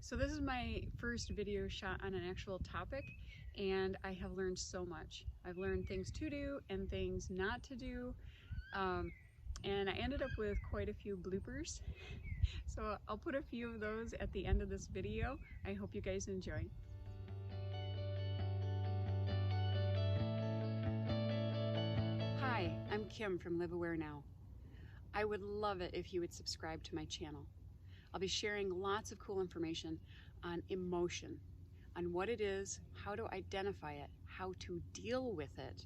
So this is my first video shot on an actual topic, and I have learned so much. I've learned things to do and things not to do, and I ended up with quite a few bloopers. So I'll put a few of those at the end of this video. I hope you guys enjoy. Hi, I'm Kim from Live Aware Now. I would love it if you would subscribe to my channel. I'll be sharing lots of cool information on emotion, on what it is, how to identify it, how to deal with it,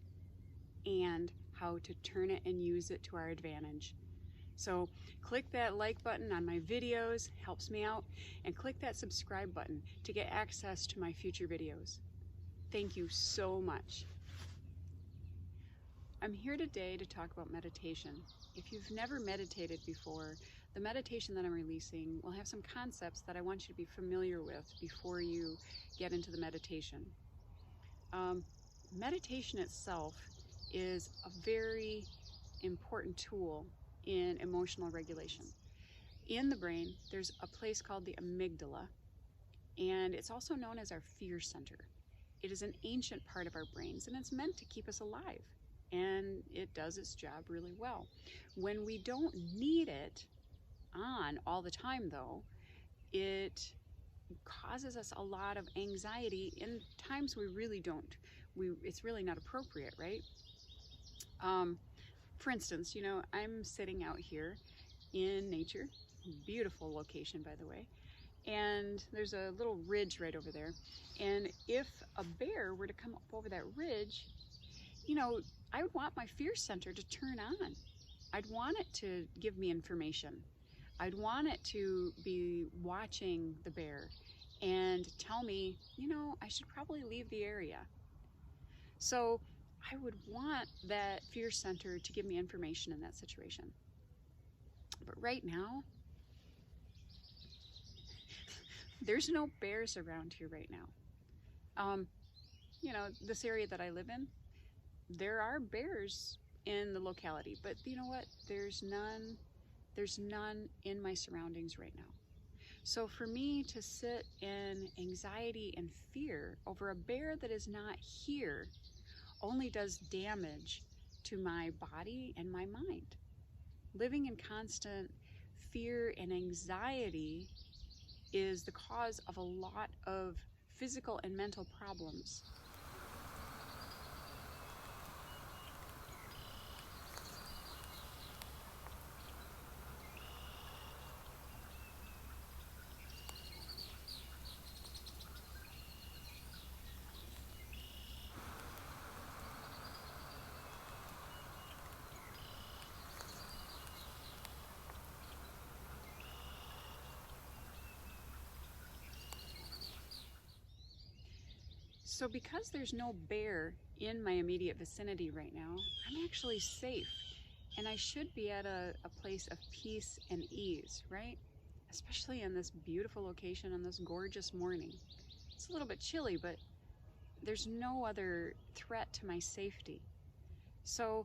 and how to turn it and use it to our advantage. So click that like button on my videos, helps me out, and click that subscribe button to get access to my future videos. Thank you so much. I'm here today to talk about meditation. If you've never meditated before, the meditation that I'm releasing will have some concepts that I want you to be familiar with before you get into the meditation. Meditation itself is a very important tool in emotional regulation. In the brain, there's a place called the amygdala, and it's also known as our fear center. It is an ancient part of our brains, and it's meant to keep us alive, and it does its job really well. When we don't need it on all the time, though, it causes us a lot of anxiety in times we really don't. It's really not appropriate, right? For instance, I'm sitting out here in nature, beautiful location, by the way, and there's a little ridge right over there. And if a bear were to come up over that ridge, I would want my fear center to turn on. I'd want it to give me information. I'd want it to be watching the bear and tell me, I should probably leave the area. So I would want that fear center to give me information in that situation. But right now, there's no bears around here right now. This area that I live in, there are bears in the locality, but you know what? There's none in my surroundings right now. So for me to sit in anxiety and fear over a bear that is not here only does damage to my body and my mind. Living in constant fear and anxiety is the cause of a lot of physical and mental problems. So because there's no bear in my immediate vicinity right now, I'm actually safe, and I should be at a place of peace and ease, right? Especially in this beautiful location on this gorgeous morning. It's a little bit chilly, but there's no other threat to my safety. So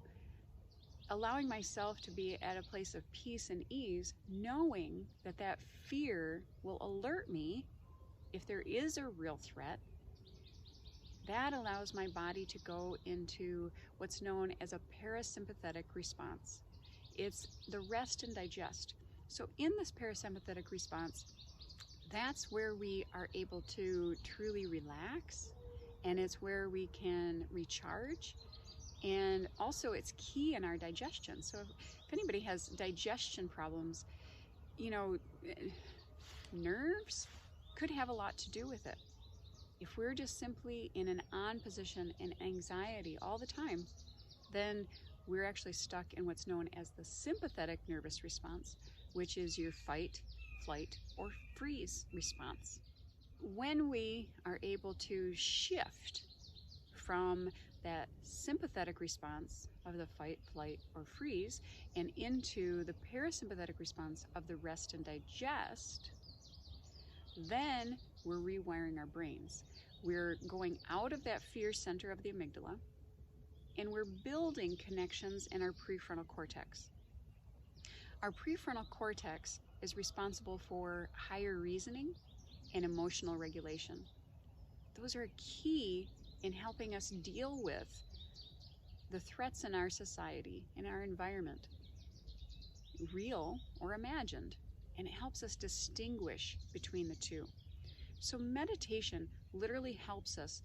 allowing myself to be at a place of peace and ease, knowing that that fear will alert me if there is a real threat, that allows my body to go into what's known as a parasympathetic response. It's the rest and digest. So in this parasympathetic response, that's where we are able to truly relax, and it's where we can recharge, and also it's key in our digestion. So if anybody has digestion problems, nerves could have a lot to do with it. If we're just simply in an on position in anxiety all the time, then we're actually stuck in what's known as the sympathetic nervous response, which is your fight, flight, or freeze response. When we are able to shift from that sympathetic response of the fight, flight, or freeze and into the parasympathetic response of the rest and digest, then we're rewiring our brains. We're going out of that fear center of the amygdala, and we're building connections in our prefrontal cortex. Our prefrontal cortex is responsible for higher reasoning and emotional regulation. Those are key in helping us deal with the threats in our society, in our environment, real or imagined, and it helps us distinguish between the two. So meditation literally helps us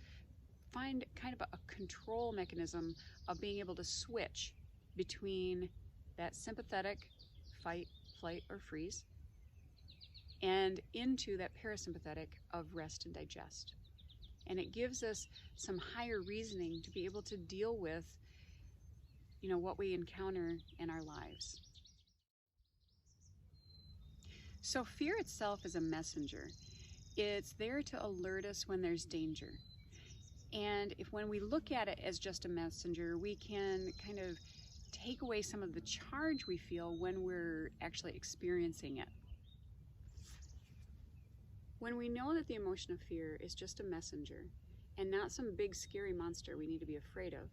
find kind of a control mechanism of being able to switch between that sympathetic fight, flight, or freeze and into that parasympathetic of rest and digest. And it gives us some higher reasoning to be able to deal with, what we encounter in our lives. So fear itself is a messenger. It's there to alert us when there's danger. And when we look at it as just a messenger, we can kind of take away some of the charge we feel when we're actually experiencing it. When we know that the emotion of fear is just a messenger and not some big scary monster we need to be afraid of,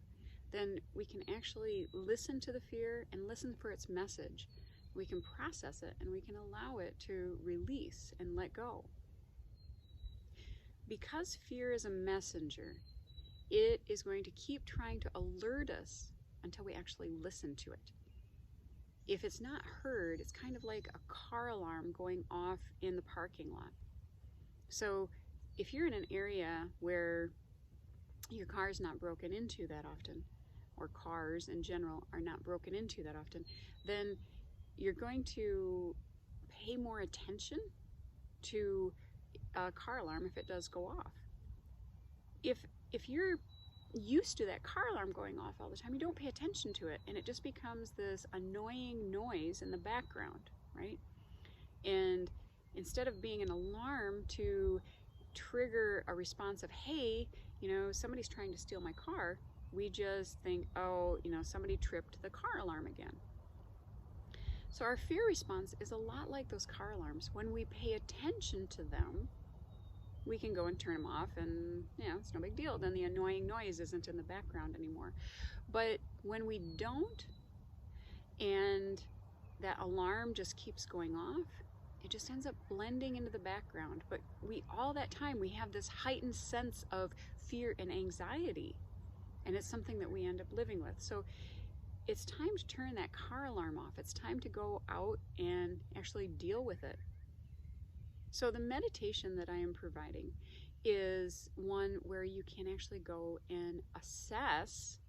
then we can actually listen to the fear and listen for its message. We can process it and we can allow it to release and let go. Because fear is a messenger, it is going to keep trying to alert us until we actually listen to it. If it's not heard, it's kind of like a car alarm going off in the parking lot. So if you're in an area where your car is not broken into that often, or cars in general are not broken into that often, then you're going to pay more attention to a car alarm if it does go off. If you're used to that car alarm going off all the time, you don't pay attention to it, and it just becomes this annoying noise in the background, right? And instead of being an alarm to trigger a response of, hey, somebody's trying to steal my car, we just think, oh, somebody tripped the car alarm again. So our fear response is a lot like those car alarms. When we pay attention to them, we can go and turn them off, and it's no big deal. Then the annoying noise isn't in the background anymore. But when we don't, and that alarm just keeps going off, it just ends up blending into the background. But all that time, we have this heightened sense of fear and anxiety, and it's something that we end up living with. So it's time to turn that car alarm off. It's time to go out and actually deal with it. So the meditation that I am providing is one where you can actually go and assess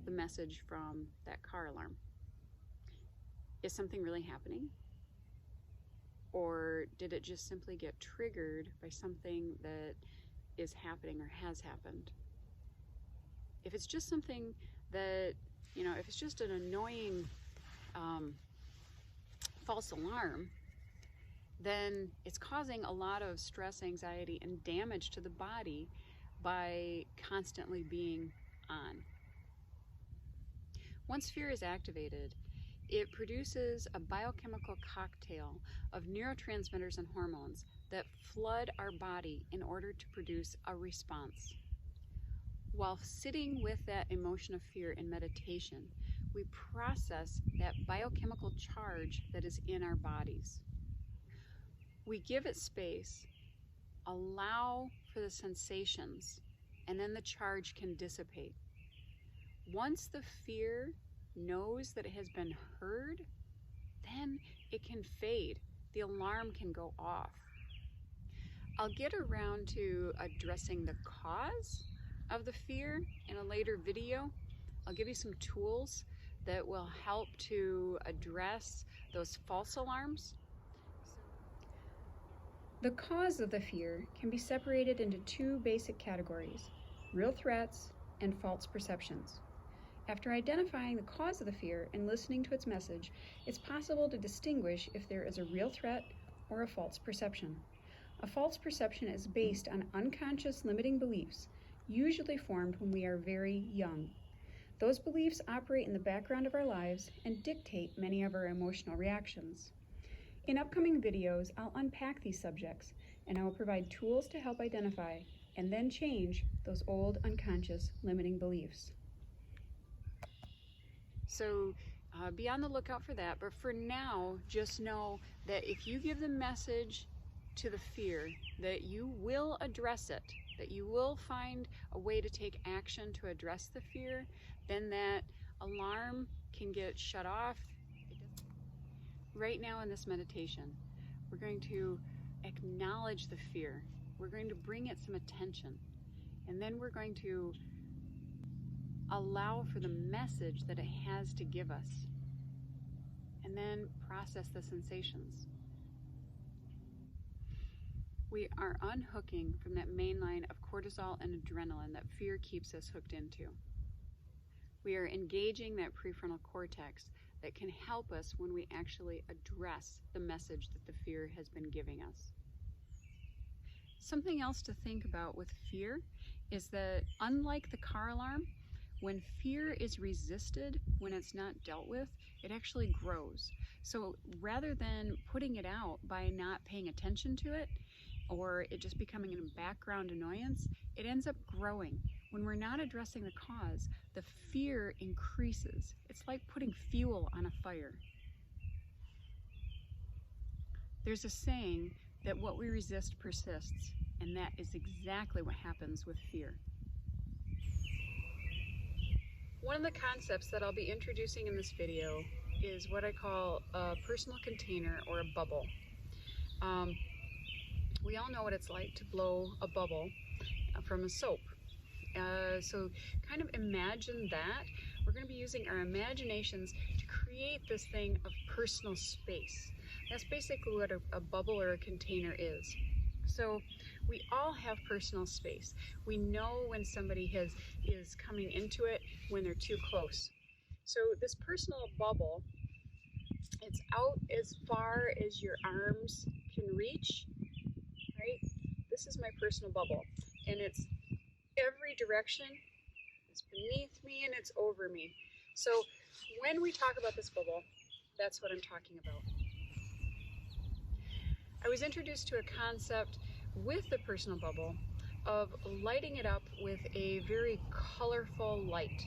the message from that car alarm. Is something really happening? Or did it just simply get triggered by something that is happening or has happened? If it's just something that, if it's just an annoying false alarm, then it's causing a lot of stress, anxiety, and damage to the body by constantly being on. Once fear is activated, it produces a biochemical cocktail of neurotransmitters and hormones that flood our body in order to produce a response. While sitting with that emotion of fear in meditation, we process that biochemical charge that is in our bodies. We give it space, allow for the sensations, and then the charge can dissipate. Once the fear knows that it has been heard, then it can fade. The alarm can go off. I'll get around to addressing the cause of the fear in a later video. I'll give you some tools that will help to address those false alarms. The cause of the fear can be separated into two basic categories: real threats and false perceptions. After identifying the cause of the fear and listening to its message, it's possible to distinguish if there is a real threat or a false perception. A false perception is based on unconscious limiting beliefs, usually formed when we are very young. Those beliefs operate in the background of our lives and dictate many of our emotional reactions. In upcoming videos, I'll unpack these subjects, and I will provide tools to help identify and then change those old unconscious limiting beliefs. So be on the lookout for that. But for now, just know that if you give the message to the fear, that you will address it, that you will find a way to take action to address the fear, then that alarm can get shut off. Right now in this meditation, we're going to acknowledge the fear. We're going to bring it some attention, and then we're going to allow for the message that it has to give us, and then process the sensations. We are unhooking from that main line of cortisol and adrenaline that fear keeps us hooked into. We are engaging that prefrontal cortex that can help us when we actually address the message that the fear has been giving us. Something else to think about with fear is that, unlike the car alarm, when fear is resisted, when it's not dealt with, it actually grows. So rather than putting it out by not paying attention to it, or it just becoming a background annoyance, it ends up growing. When we're not addressing the cause, the fear increases. It's like putting fuel on a fire. There's a saying that what we resist persists, and that is exactly what happens with fear. One of the concepts that I'll be introducing in this video is what I call a personal container, or a bubble. We all know what it's like to blow a bubble from a soap. So kind of imagine that. We're going to be using our imaginations to create this thing of personal space. That's basically what a bubble or a container is. So we all have personal space. We know when somebody is coming into it, when they're too close. So this personal bubble, it's out as far as your arms can reach, right? This is my personal bubble, and it's every direction. It's beneath me and it's over me. So when we talk about this bubble, that's what I'm talking about. I was introduced to a concept with the personal bubble of lighting it up with a very colorful light.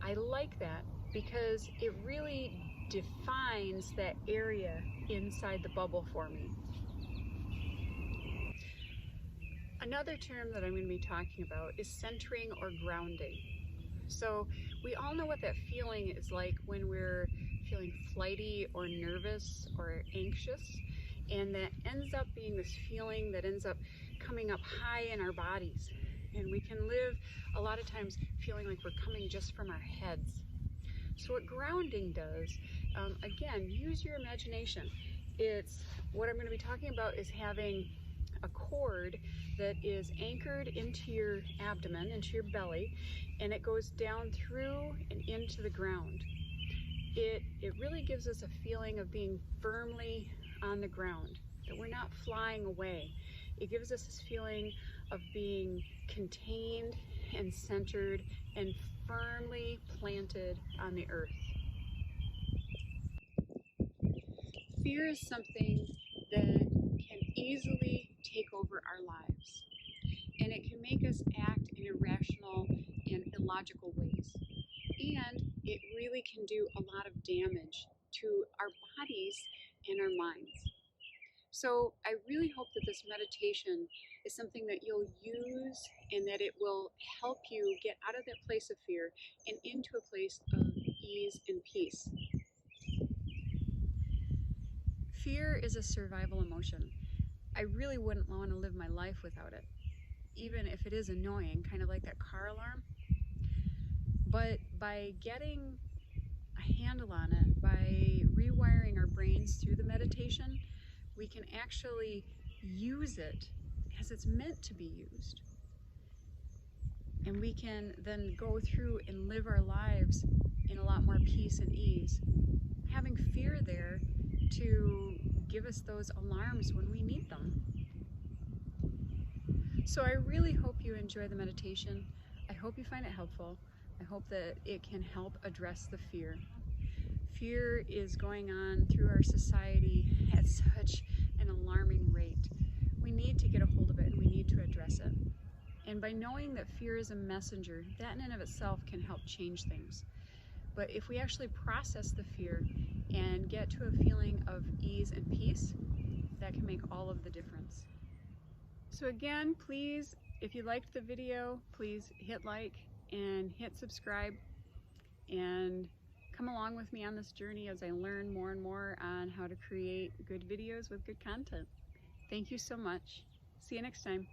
I like that because it really defines that area inside the bubble for me. Another term that I'm going to be talking about is centering or grounding. So we all know what that feeling is like when we're feeling flighty or nervous or anxious, and that ends up being this feeling that ends up coming up high in our bodies, and we can live a lot of times feeling like we're coming just from our heads. So what grounding does, again, use your imagination. It's what I'm going to be talking about is having a cord that is anchored into your abdomen, into your belly, and it goes down through and into the ground. It really gives us a feeling of being firmly on the ground, that we're not flying away. It gives us this feeling of being contained and centered and firmly planted on the earth. Fear is something that can easily take over our lives, and it can make us act in irrational and illogical ways, and it really can do a lot of damage to our bodies and our minds. So I really hope that this meditation is something that you'll use, and that it will help you get out of that place of fear and into a place of ease and peace. Fear is a survival emotion. I really wouldn't want to live my life without it, even if it is annoying, kind of like that car alarm. But by getting a handle on it, by rewiring our brains through the meditation, we can actually use it as it's meant to be used. And we can then go through and live our lives in a lot more peace and ease, having fear there to give us those alarms when we need them. So I really hope you enjoy the meditation. I hope you find it helpful. I hope that it can help address the fear. Fear is going on through our society at such an alarming rate. We need to get a hold of it, and we need to address it. And by knowing that fear is a messenger, that in and of itself can help change things. But if we actually process the fear and get to a feeling of ease and peace, that can make all of the difference. So again, please, if you liked the video, please hit like and hit subscribe and come along with me on this journey as I learn more and more on how to create good videos with good content. Thank you so much. See you next time.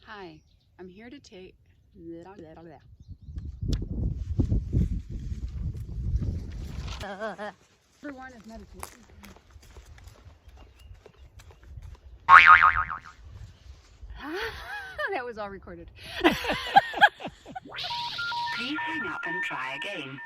Hi, I'm here to take everyone is meditating. That was all recorded. Please hang up and try again.